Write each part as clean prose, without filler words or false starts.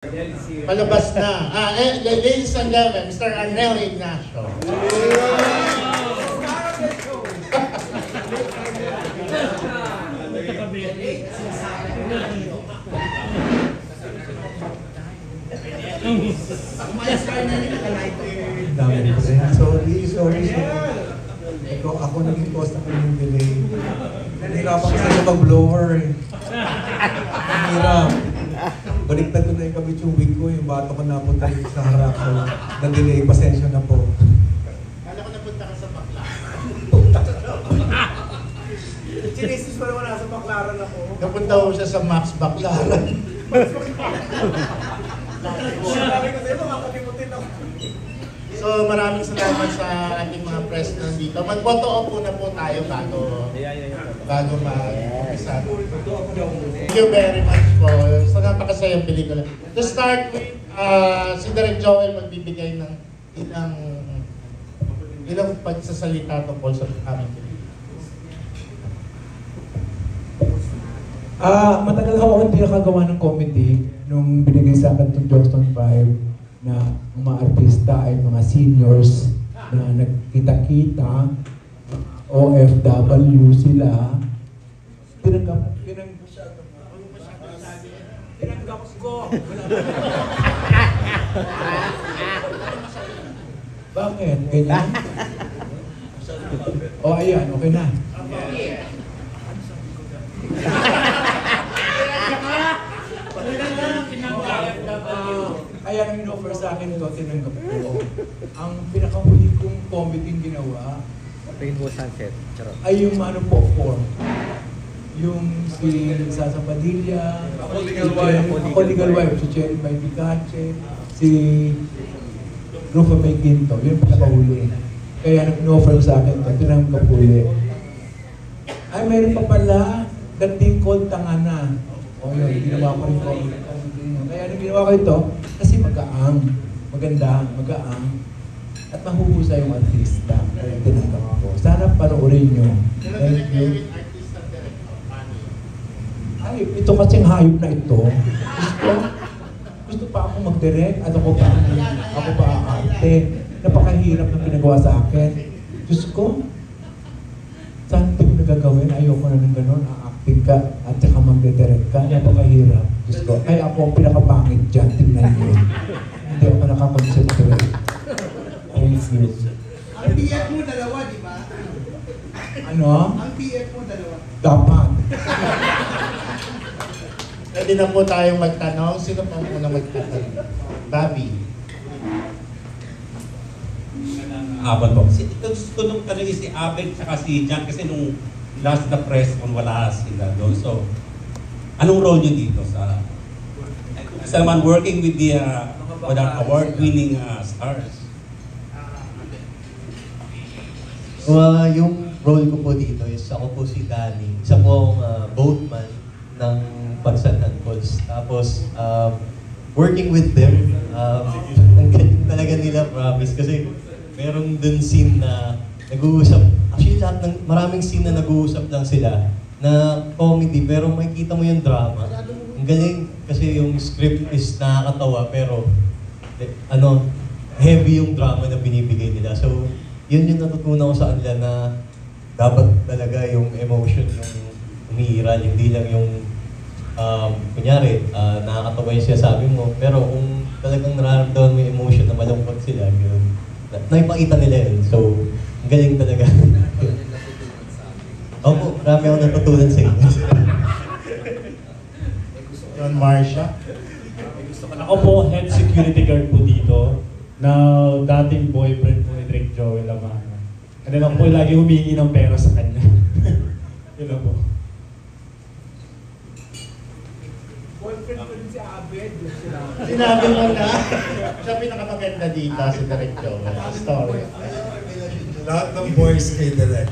Palabas na. Ladies and gentlemen, Mr. Arnel Ignacio. Sorry. Ako naging cost ako yung delay. Nahirapan kasi na mag-blower eh. Hirap. Baliktad ko na yung kabit yung wig ko, yung bata ko napunta sa harap ko. Na-delay, pasensya na po. Kala ko napunta ka sa Baclaran. Chinesis mo naman nasa Baclaran ako. Napunta ko siya sa Max Baclaran. So maraming salamat sa ating mga press na dito. Mag-photo op na po tayo bago mag-umpisa. Thank you very much po sa napakasayang pelikula. To start with, si Direk Joel magbibigay ng ilang pagsasalita tungkol sa aming pelikula. Matagal ako hindi nakagawa ng comedy nung binigay sa akin itong Johnston 5 na ang mga artista ay mga seniors na nagkita-kita, OFW sila. Tinanggap ko. Bakit? Ganyan? Ayan, okay na. Kaya nang in-offer sa akin ito, tinanggap ko. Ang pinakahuli kong comedy ginawa Rainbow Sunset. ay yung popcorn. Yung si Sasa Padilla, ako Legal Wife, si Cherry May Picache, si Rufa May Quinto, yun yung pinakahuli. Kaya nang in-offer sa akin ito, tinanggap huli. Ay, mayroon pa pala, that thing called Tangana. O yun, ginawa ko rin comedy. Kaya nang ginawa ko ito, kasi magaang, maganda, magaang, at mahuhusay yung artista. Kaya tinanggap ko. Sana panoorin nyo. Thank you. Ay, ito kasing hayop na ito. Gusto pa ako mag-direct at ako pa arte. Napakahirap ng pinagawa sa akin. Diyos ko, saan ito ko nagagawin? Ayoko na ng gano'n. Acting ka at saka mag-direct ka. Napakahirap. Diyos ko, ay ako ang pinakapangit dyan. Tingnan nyo. Hindi ako nakakonsentrate. Thank you. Ang PF mo dalawa, di ba? Ano? Ang PF mo dalawa. Dapat. Pwede na po tayong magtanong. Sino po muna magtatanong? Bobby. Aban po. Gusto nung tanongin si Abel at si Jan kasi nung last na press kung wala sila doon. So, anong role nyo dito sa naman working with the award-winning stars? Yung role ko po dito is ako po si Danny. Isa po akong boatman ng Pagsantan Falls. Tapos, working with them, ang galing talaga nila, promise. Kasi meron dun scene na nag-uusap. Actually, maraming scene na nag-uusap lang sila na comedy, pero makikita mo yung drama. Ang galing kasi yung script is nakakatawa, pero heavy yung drama na binibigay nila. So, yun yung natutunan ko sa kanila na dapat talaga yung emotion yung umiiral, hindi lang yung kunyari, nakakatawa yung sinasabi mo, pero kung talagang nararamdaman mo yung emotion na malungkot sila, yun, naipakita nila yun. So, ang galing talaga. Opo, marami akong natutunan sa inyo. John Marcia. Ako po, head security guard po dito na dating boyfriend po ni Direk Joel Amana. Ano lang po, lagi humingi ng pera sa kanya. Yun lang po. Boyfriend ko rin si Abed. Sinabi mo na, siya pinakamaganda dito si Direk Joel. Story. Lahat ng boys kay Direk.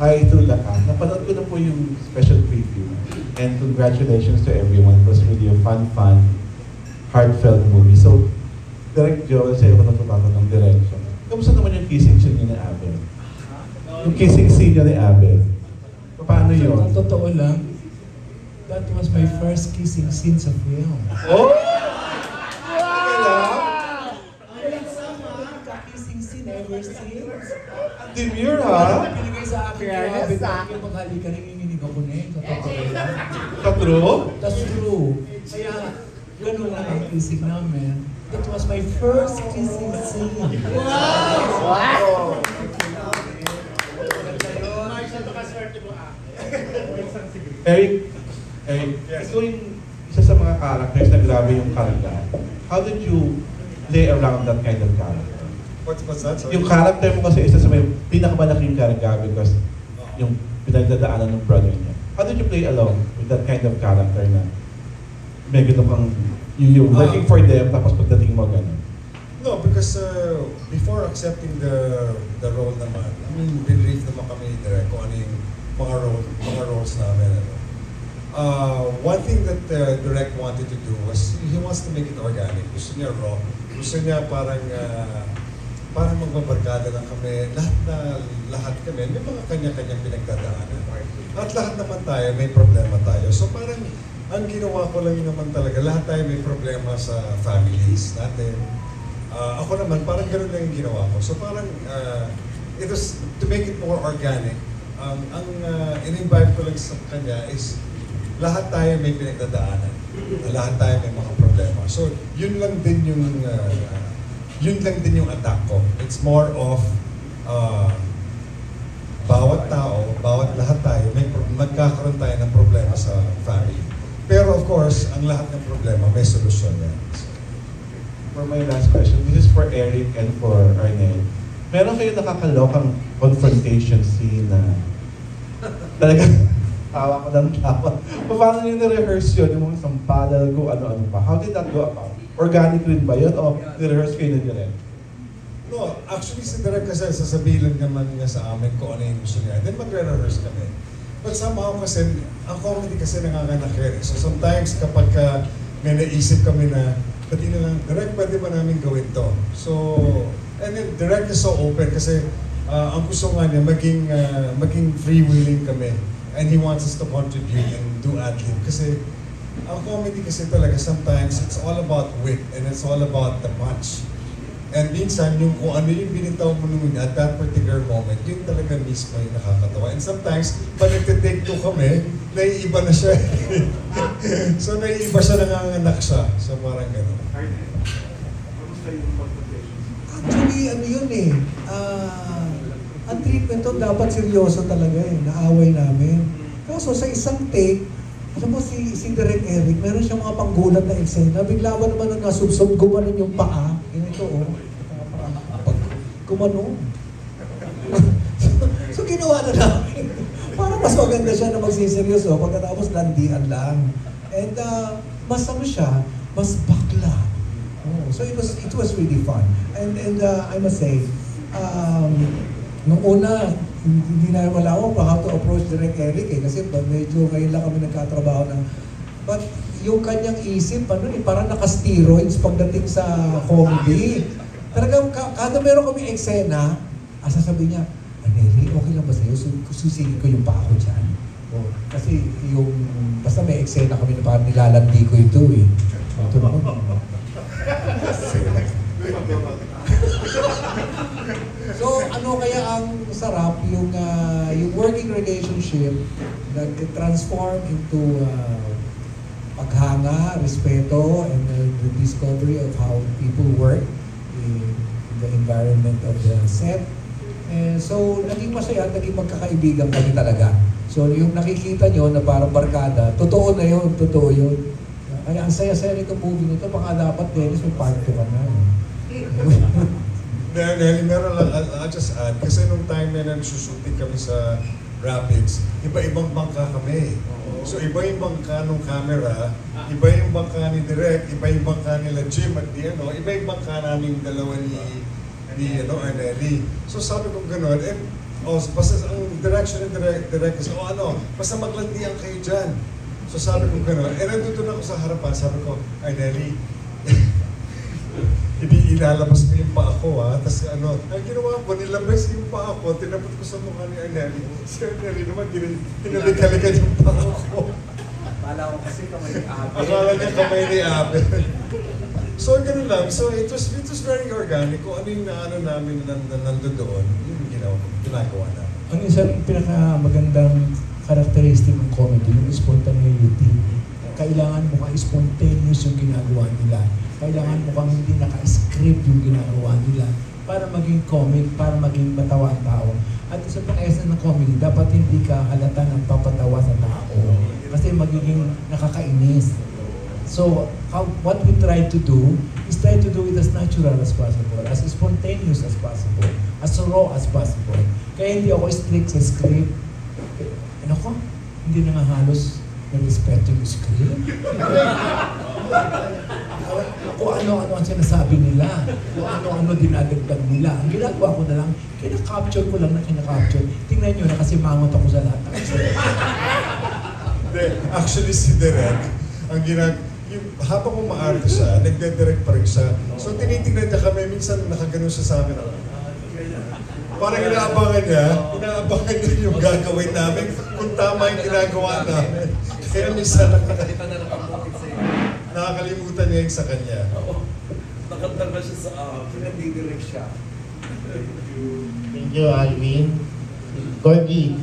Hi, True Lacan. Napanood ko na po yung special preview. And congratulations to everyone. It was really a fun, heartfelt movie. So, Direk Joel, sa'yo ko natutunan ng direction. Kamusta naman yung kissing scene niya ni Abel? Yung kissing scene niya ni Abel. Paano yun? Totoo lang, That was my first kissing scene sa film. Oh! Kissing scene ever since. Demure, ha? Binigay sa akin kaya yung maghali ka nanginginig ako na yun. True? That's true. Kaya ganun lang ang kissing namin. That was my first kissing scene. Wow! Eric, ito yung isa sa mga characters na grabe yung karga. How did you play around that kind of character? What's that? Sorry. Yung character mo kasi isa sa may pinakamalaking karga because yung pinagdadaanan ng brother niya. How did you play along with that kind of character na may ganun kang yung working for them tapos pagdating mo ganun? No, because before accepting the role naman, I mean, believe naman kami direct kung ano yung mga roles namin. One thing that direct wanted to do was he wants to make it organic. Gusto niya raw. Gusto niya parang magbabarkada lang kami. Lahat kami, may mga kanya-kanyang pinagdadaanan. At lahat naman tayo, may problema tayo. So parang ang ginawa ko lang yun naman talaga, lahat tayo may problema sa families natin. Ako naman, parang gano'n lang yung ginawa ko. So parang, it was to make it more organic. Ang in-invite ko lang sa kanya is lahat tayo may pinagdadaanan. Lahat tayo may mga problema. So yun lang din yung attack ko. It's more of bawat tao, lahat tayo, magkakaroon tayo ng problema sa family. Pero of course, ang lahat ng problema may solusyon yan. For my last question, this is for Eric and for Arnel. Meron kayo nakakalokang confrontation scene na talagang tawa ko ng tawa. Paano nyo na-rehearse yun? Yung mga sampalal ko, ano-ano pa. How did that go about? Organic rin ba yun? O ni-rehearse kayo na direct? No, actually si Direk kasi sasabihin naman niya sa amin kung ano yung gusto niya. Then magre-rehearse kami. But somehow kasi, ang comedy kasi nanganganak yan. So sometimes kapag may naisip kami na, pati na lang, Direk, pwede ba namin gawin to? So, and then Direk is so open kasi ang gusto nga niya, maging freewheeling kami. And he wants us to contribute and do ad-lib. Kasi, ang comedy kasi talaga, sometimes it's all about wit and it's all about the punch. And minsan, yung kung ano yung binitaw mo nun at that particular moment, yun talaga mismo yung nakakatawa. And sometimes, pag nagtitake two kami, naiiba na siya. So, naiiba siya, nanganganak siya. So, parang gano'n. Actually, ano yun eh. Ang treatment to dapat seryoso talaga eh. Naaway namin. Kaso sa isang take, alam mo si Direk Eric, meron siyang mga panggulat na eksena. Bigla ba naman nung nasubsob, gumanon yung paa. Ganito oh. Gumanon. So ginawa na namin. Parang mas maganda siya na magsiseryoso pagkatapos landian lang. And mas ano siya, mas bakla. Oh, so it was really fun. And I must say, nung una, hindi na malawa pa how to approach Direk Eric eh, kasi medyo ngayon lang kami nagkatrabaho ng, but yung kanyang isip, parang naka-steroids pagdating sa comedy. Talagang kada meron kami eksena, sasabihin niya, Aneli, okay lang ba sa'yo? Susigin ko yung paa ko dyan. Oh, kasi yung, basta may eksena kami na parang nilalandi ko ito eh. Ito naman. So, ano kaya ang sarap, yung working relationship nag-transform into paghanga, respeto, and the discovery of how people work in the environment of the set. And so, naging masaya, naging magkakaibigan kami talaga. So, yung nakikita nyo na parang barkada, totoo na yun, totoo yun. Kaya ang saya-saya nitong movie nito, baka dapat, Dennis, may part 2 ka na. Meron lang, I'll just add, kasi nung time na nagsushooting kami sa Rapids, iba-ibang bangka kami. So iba yung bangka ng camera, iba yung bangka ni Direk, iba yung bangka nila Jim at iba yung bangka namin dalawa ni Arnelli. So sabi ko gano'n, basta ang direction ni Direk is, basta maglandian kayo dyan. So sabi ko gano'n, nandun ako sa harapan, sabi ko, Arnelli, ilalabas mo yung paa ko tapos ang ginawa ko, nilabas yung paa ko, tinapot ko sa mukha ni Arnelli. Si Arnelli naman, hinalik-halikan yung paa ko. Akala ko kasi kamay ni Abed. Akala niya kamay ni Abed. So, ganun lang. So, it was very organic. Kung ano yung naano namin nandun doon, yung ginagawa namin. Ang isang pinakamagandang characteristic ng comedy, yung spontaneity. Kailangan mo kang spontaneous yung ginagawa nila. Kailangan mo kang hindi naka-script yung ginagawa nila para maging comic, para maging matawa ang tao. At isa pang essence ng comedy, dapat hindi ka halata ng papatawa sa tao. Kasi magiging nakakainis. So, what we try to do is try to do it as natural as possible, as spontaneous as possible, as raw as possible. Kaya hindi ako strict sa script. Ano ko? Hindi na nga halos na-respeto yung script. Kung ano-ano ang sinasabi nila, kung ano-ano dinadagdag nila. Ang ginagawa ko na lang, kinakapture ko lang na kinakapture. Tingnan nyo na kasi mangot ako sa lahat ng script. Actually, si Derek, habang umaarte siya, nagde-direct pa rin siya. So, tinitingnan niya kami, minsan nakaganon siya sa amin. Parang inaabangan niya yung gagawin namin kung tama yung ginagawa namin. Kaya minsan nakakalimutan niya yung sa kanya. Nakantang na siya sa pinag-direct siya. Thank you, Alvin. Corgi.